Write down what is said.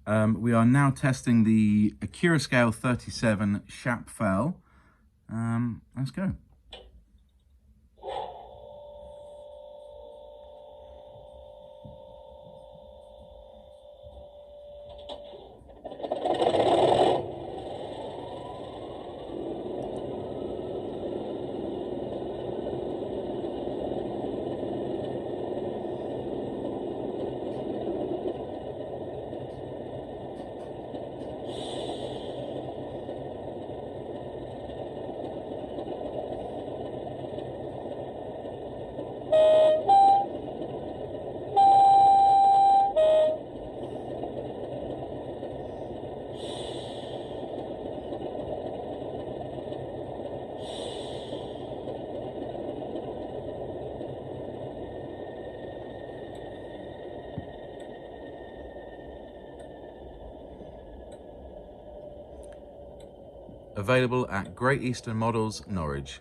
We are now testing the Akira Scale 37 Shap Fell. Let's go. Available at Great Eastern Models, Norwich.